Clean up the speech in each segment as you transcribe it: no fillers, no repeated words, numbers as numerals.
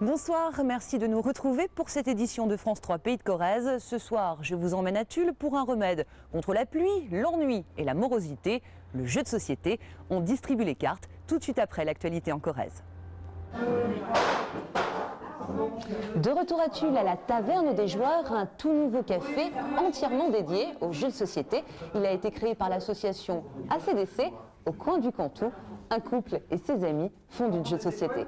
Bonsoir, merci de nous retrouver pour cette édition de France 3 Pays de Corrèze. Ce soir, je vous emmène à Tulle pour un remède contre la pluie, l'ennui et la morosité, le jeu de société. On distribue les cartes tout de suite après l'actualité en Corrèze. De retour à Tulle, à la Taverne des Joueurs, un tout nouveau café entièrement dédié aux jeux de société. Il a été créé par l'association ACDC, au coin du Cantou. Un couple et ses amis font du jeu de société.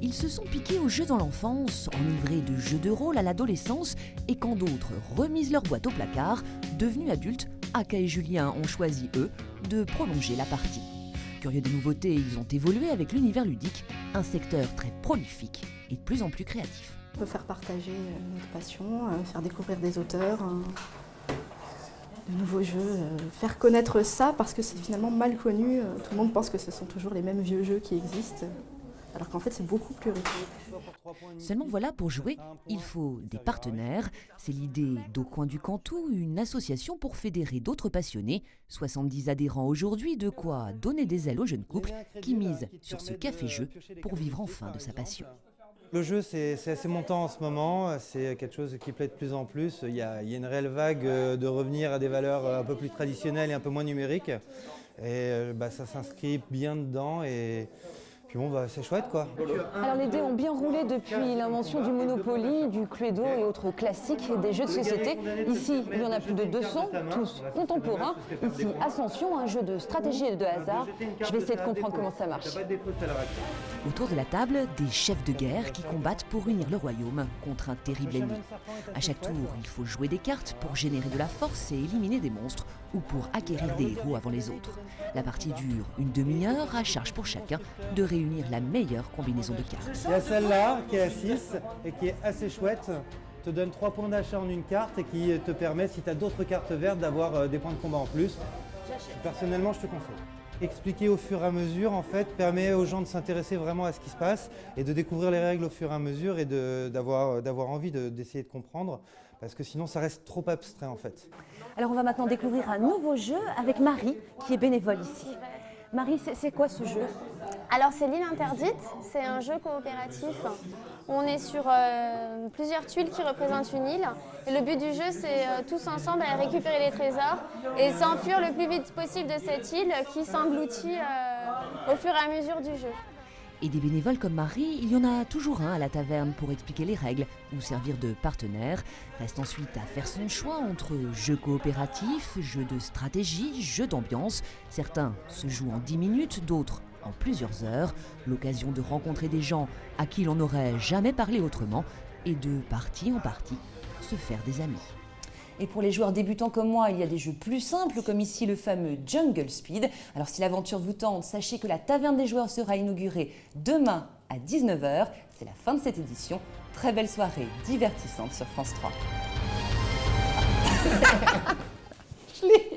Ils se sont piqués aux jeux dans l'enfance, enivrés de jeux de rôle à l'adolescence, et quand d'autres remisent leur boîte au placard, devenus adultes, Aka et Julien ont choisi, eux, de prolonger la partie. Curieux des nouveautés, ils ont évolué avec l'univers ludique, un secteur très prolifique et de plus en plus créatif. On peut faire partager notre passion, faire découvrir des auteurs, de nouveaux jeux, faire connaître ça parce que c'est finalement mal connu. Tout le monde pense que ce sont toujours les mêmes vieux jeux qui existent, alors qu'en fait c'est beaucoup plus riche. Seulement voilà, pour jouer, il faut des partenaires. C'est l'idée d'Au Coin du Cantou, une association pour fédérer d'autres passionnés. 70 adhérents aujourd'hui, de quoi donner des ailes aux jeunes couples qui misent sur ce café-jeu pour vivre enfin de sa passion. Le jeu, c'est assez montant en ce moment, c'est quelque chose qui plaît de plus en plus. Il y a une réelle vague de revenir à des valeurs un peu plus traditionnelles et un peu moins numériques. Et ça s'inscrit bien dedans et puis bon, c'est chouette quoi. Alors les dés ont bien roulé depuis l'invention du Monopoly, du Cluedo et autres classiques des jeux de société. Ici, il y en a plus de 200, tous contemporains. Ici, Ascension, un jeu de stratégie et de hasard. Je vais essayer de comprendre comment ça marche. Autour de la table, des chefs de guerre qui combattent pour unir le royaume contre un terrible ennemi. À chaque tour, il faut jouer des cartes pour générer de la force et éliminer des monstres ou pour acquérir des héros avant les autres. La partie dure une demi-heure, à charge pour chacun de réunir la meilleure combinaison de cartes. Il y a celle-là qui est à 6 et qui est assez chouette, te donne 3 points d'achat en une carte et qui te permet, si tu as d'autres cartes vertes, d'avoir des points de combat en plus. Personnellement, je te conseille. Expliquer au fur et à mesure, en fait, permet aux gens de s'intéresser vraiment à ce qui se passe et de découvrir les règles au fur et à mesure et d'avoir envie d'essayer de comprendre, parce que sinon ça reste trop abstrait en fait. Alors on va maintenant découvrir un nouveau jeu avec Marie, qui est bénévole ici. Marie, c'est quoi ce jeu ? Alors c'est l'île interdite, c'est un jeu coopératif. On est sur plusieurs tuiles qui représentent une île. Et le but du jeu, c'est tous ensemble à récupérer les trésors et s'enfuir le plus vite possible de cette île qui s'engloutit au fur et à mesure du jeu. Et des bénévoles comme Marie, il y en a toujours un à la taverne pour expliquer les règles ou servir de partenaire. Reste ensuite à faire son choix entre jeux coopératifs, jeux de stratégie, jeux d'ambiance. Certains se jouent en 10 minutes, d'autres en plusieurs heures. L'occasion de rencontrer des gens à qui l'on n'aurait jamais parlé autrement et de partie en partie se faire des amis. Et pour les joueurs débutants comme moi, il y a des jeux plus simples, comme ici le fameux Jungle Speed. Alors si l'aventure vous tente, sachez que la Taverne des Joueurs sera inaugurée demain à 19 h. C'est la fin de cette édition. Très belle soirée divertissante sur France 3. Je l'ai